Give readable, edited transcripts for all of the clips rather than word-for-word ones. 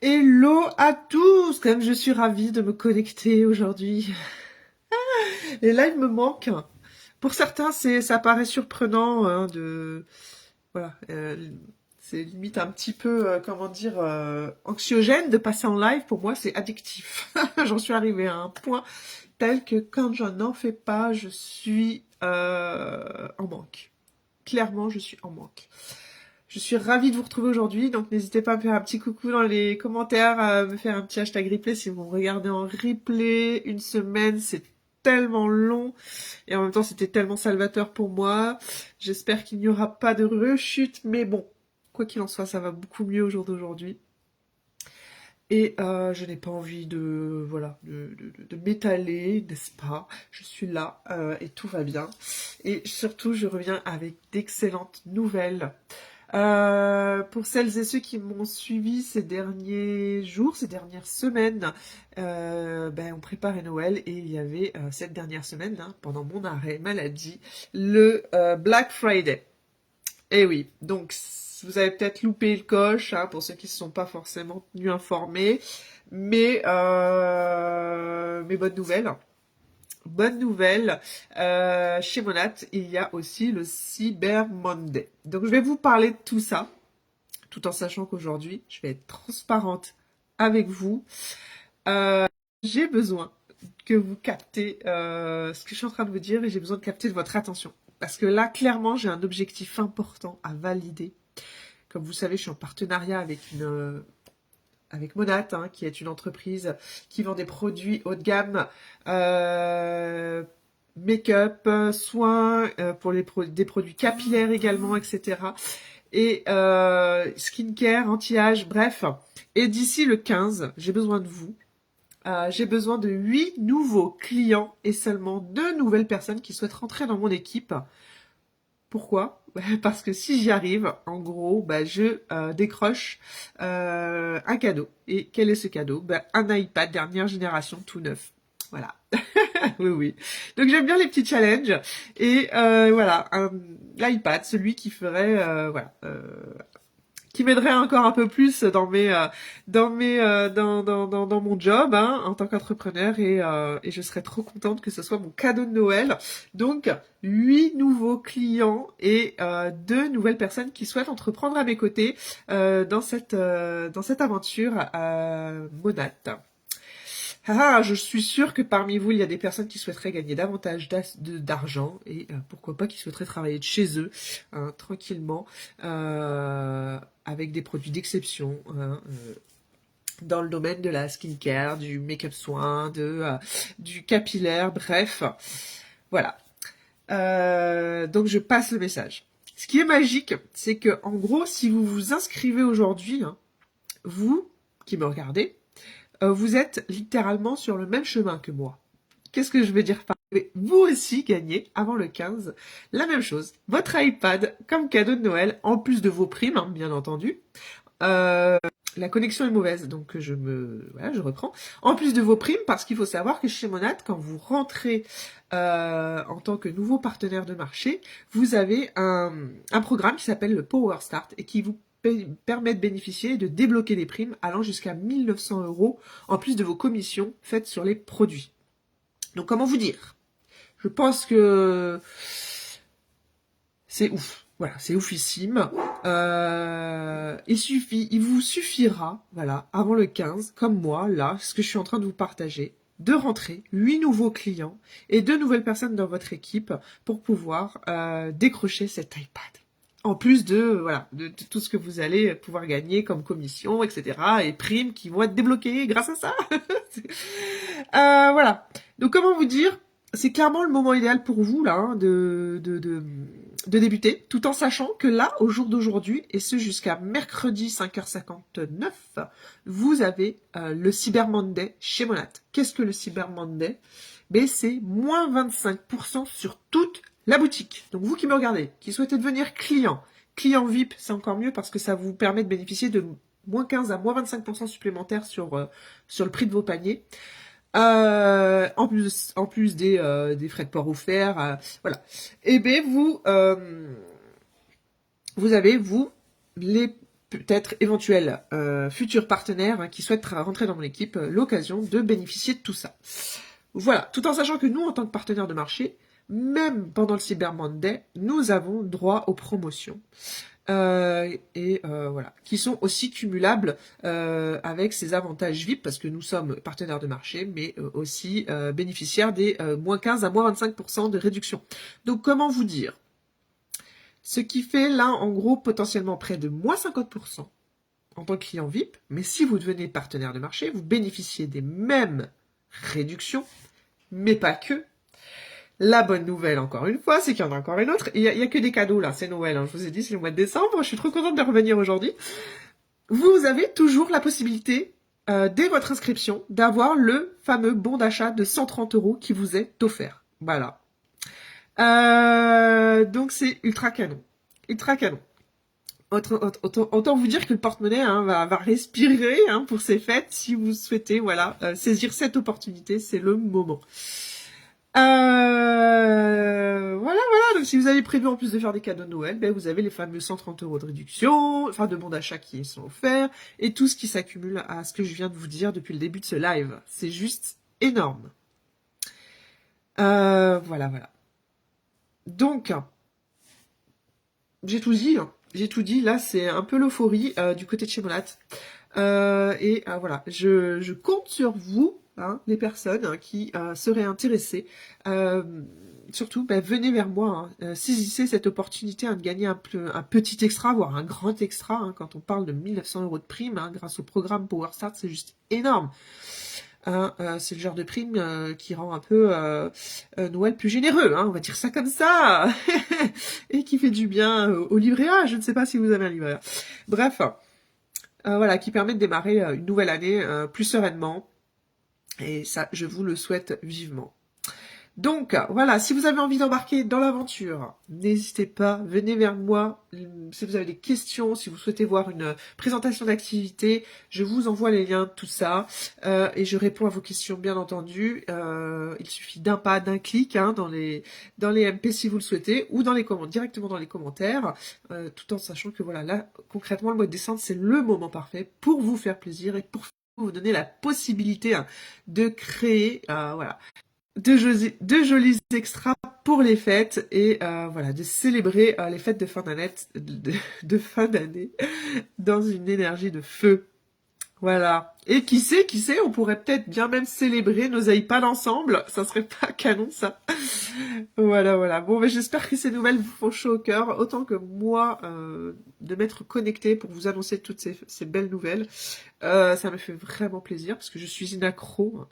Hello à tous! Comme je suis ravie de me connecter aujourd'hui. Les lives me manquent. Pour certains, ça paraît surprenant hein, voilà, c'est limite un petit peu, comment dire, anxiogène de passer en live. Pour moi, c'est addictif. J'en suis arrivée à un point tel que quand je n'en fais pas, je suis en manque. Clairement, je suis en manque. Je suis ravie de vous retrouver aujourd'hui, donc n'hésitez pas à me faire un petit coucou dans les commentaires, à me faire un petit hashtag replay si vous me regardez en replay. Une semaine, c'est tellement long et en même temps c'était tellement salvateur pour moi. J'espère qu'il n'y aura pas de rechute, mais bon, quoi qu'il en soit, ça va beaucoup mieux au jour d'aujourd'hui. Et je n'ai pas envie de m'étaler, n'est-ce pas? Je suis là et tout va bien. Et surtout, je reviens avec d'excellentes nouvelles. Pour celles et ceux qui m'ont suivi ces derniers jours, ces dernières semaines, on préparait Noël et il y avait cette dernière semaine, hein, pendant mon arrêt maladie, le Black Friday. Eh oui, donc vous avez peut-être loupé le coche, hein, pour ceux qui ne se sont pas forcément tenus informés, mais bonne nouvelle. Bonne nouvelle, chez Monat, il y a aussi le Cyber Monday. Donc je vais vous parler de tout ça, tout en sachant qu'aujourd'hui, je vais être transparente avec vous. J'ai besoin que vous captez ce que je suis en train de vous dire et j'ai besoin de capter de votre attention. Parce que là, clairement, j'ai un objectif important à valider. Comme vous savez, je suis en partenariat avec Monat, hein, qui est une entreprise qui vend des produits haut de gamme, make-up, soins, pour des produits capillaires également, etc. Et skincare, anti-âge, bref. Et d'ici le 15, j'ai besoin de vous. J'ai besoin de 8 nouveaux clients et seulement 2 nouvelles personnes qui souhaitent rentrer dans mon équipe. Pourquoi? Parce que si j'y arrive, en gros, je décroche un cadeau. Et quel est ce cadeau? Un iPad dernière génération tout neuf. Voilà. Oui, oui. Donc j'aime bien les petits challenges. Et voilà, l'iPad, celui qui ferait, qui m'aiderait encore un peu plus dans mon job hein, en tant qu'entrepreneur et je serais trop contente que ce soit mon cadeau de Noël. Donc 8 nouveaux clients et 2 nouvelles personnes qui souhaitent entreprendre à mes côtés dans cette aventure Monat. Ah, je suis sûre que parmi vous, il y a des personnes qui souhaiteraient gagner davantage d'argent et pourquoi pas qui souhaiteraient travailler de chez eux, hein, tranquillement, avec des produits d'exception, hein, dans le domaine de la skincare, du make-up soin, du capillaire, bref. Voilà. Donc je passe le message. Ce qui est magique, c'est que en gros, si vous vous inscrivez aujourd'hui, hein, vous qui me regardez, vous êtes littéralement sur le même chemin que moi. Qu'est-ce que je veux dire par là? Vous aussi gagnez, avant le 15, la même chose. Votre iPad comme cadeau de Noël, en plus de vos primes, hein, bien entendu. La connexion est mauvaise, donc je reprends. En plus de vos primes, parce qu'il faut savoir que chez Monat, quand vous rentrez en tant que nouveau partenaire de marché, vous avez un programme qui s'appelle le Power Start et qui vous permet de bénéficier et de débloquer des primes allant jusqu'à 1900 € en plus de vos commissions faites sur les produits. Donc comment vous dire? Je pense que c'est ouf. Voilà, c'est oufissime. Il vous suffira, voilà, avant le 15, comme moi, là, ce que je suis en train de vous partager, de rentrer 8 nouveaux clients et 2 nouvelles personnes dans votre équipe pour pouvoir décrocher cet iPad. En plus de tout ce que vous allez pouvoir gagner comme commission, etc. et primes qui vont être débloquées grâce à ça. Voilà. Donc comment vous dire, c'est clairement le moment idéal pour vous là hein, de débuter, tout en sachant que là, au jour d'aujourd'hui, et ce jusqu'à mercredi 5h59, vous avez le Cyber Monday chez Monat. Qu'est-ce que le Cyber Monday? C'est moins 25% sur toute la boutique. Donc vous qui me regardez, qui souhaitez devenir client VIP, c'est encore mieux parce que ça vous permet de bénéficier de moins 15 à moins 25% supplémentaires sur le prix de vos paniers. En plus des frais de port offerts, voilà. Et vous avez les peut-être éventuels futurs partenaires, hein, qui souhaitent rentrer dans mon équipe, l'occasion de bénéficier de tout ça. Voilà, tout en sachant que nous, en tant que partenaires de marché, même pendant le Cyber Monday, nous avons droit aux promotions. Voilà, qui sont aussi cumulables avec ces avantages VIP, parce que nous sommes partenaires de marché, mais aussi bénéficiaires des moins 15 à moins 25% de réduction. Donc comment vous dire? Ce qui fait là, en gros, potentiellement près de moins 50% en tant que client VIP, mais si vous devenez partenaire de marché, vous bénéficiez des mêmes réductions, mais pas que. La bonne nouvelle, encore une fois, c'est qu'il y en a encore une autre. Il y a que des cadeaux, là. C'est Noël, hein. Je vous ai dit, c'est le mois de décembre. Je suis trop contente de revenir aujourd'hui. Vous avez toujours la possibilité, dès votre inscription, d'avoir le fameux bon d'achat de 130 € qui vous est offert. Voilà. Donc, c'est ultra canon. Ultra canon. Autant vous dire que le porte-monnaie, hein, va respirer, hein, pour ces fêtes. Si vous souhaitez, voilà, saisir cette opportunité, c'est le moment. Voilà. Donc, si vous avez prévu en plus de faire des cadeaux de Noël, ben, vous avez les fameux 130 € de réduction, enfin, de bons d'achat qui sont offerts, et tout ce qui s'accumule à ce que je viens de vous dire depuis le début de ce live. C'est juste énorme. Voilà. Donc, j'ai tout dit, hein. J'ai tout dit. Là, c'est un peu l'euphorie du côté de chez Molat. Voilà, je compte sur vous, hein, les personnes, hein, qui seraient intéressées. Surtout, venez vers moi, hein, saisissez cette opportunité, hein, de gagner un petit extra, voire un grand extra, hein, quand on parle de 1900 € de prime, hein, grâce au programme Power Start, c'est juste énorme. Hein, c'est le genre de prime qui rend un peu Noël plus généreux, hein, on va dire ça comme ça, et qui fait du bien au livret A. Je ne sais pas si vous avez un livret A. Bref, voilà, qui permet de démarrer une nouvelle année plus sereinement. Et ça, je vous le souhaite vivement. Donc, voilà, si vous avez envie d'embarquer dans l'aventure, n'hésitez pas, venez vers moi. Si vous avez des questions, si vous souhaitez voir une présentation d'activité, je vous envoie les liens, tout ça. Et je réponds à vos questions, bien entendu. Il suffit d'un pas, d'un clic, hein, dans les MP si vous le souhaitez, ou directement dans les commentaires, tout en sachant que voilà, là, concrètement, le mois de décembre, c'est le moment parfait pour vous faire plaisir et pour vous donner la possibilité, hein, de créer, voilà, de jolis extras pour les fêtes et voilà, de célébrer les fêtes de fin d'année fin d'année dans une énergie de feu. Voilà. Et qui sait, on pourrait peut-être bien même célébrer nos iPads ensemble. Ça serait pas canon, ça. Voilà. Bon, j'espère que ces nouvelles vous font chaud au cœur, autant que moi, de m'être connectée pour vous annoncer toutes ces belles nouvelles. Ça me fait vraiment plaisir, parce que je suis une accro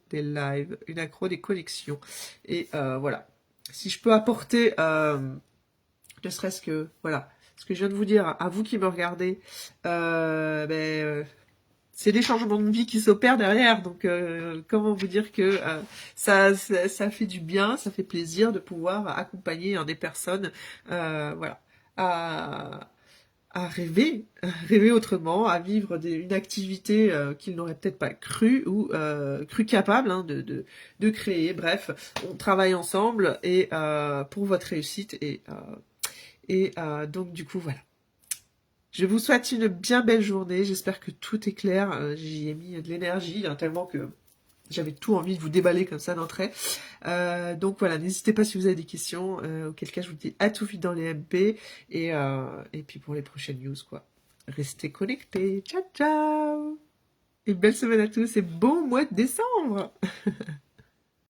des lives, une accro des connexions. Et voilà. Si je peux apporter, ne serait-ce que, voilà, ce que je viens de vous dire, à vous qui me regardez, c'est des changements de vie qui s'opèrent derrière, donc comment vous dire que ça fait du bien, ça fait plaisir de pouvoir accompagner, hein, des personnes, voilà, à rêver autrement, à vivre une activité qu'ils n'auraient peut-être pas cru ou cru capable, hein, de créer. Bref, on travaille ensemble et pour votre réussite et donc du coup voilà. Je vous souhaite une bien belle journée. J'espère que tout est clair. J'y ai mis de l'énergie, hein, tellement que j'avais tout envie de vous déballer comme ça d'entrée. Donc voilà, n'hésitez pas si vous avez des questions. Auquel cas, je vous dis à tout vite dans les MP. Et puis pour les prochaines news, quoi. Restez connectés. Ciao, ciao. Et belle semaine à tous et bon mois de décembre.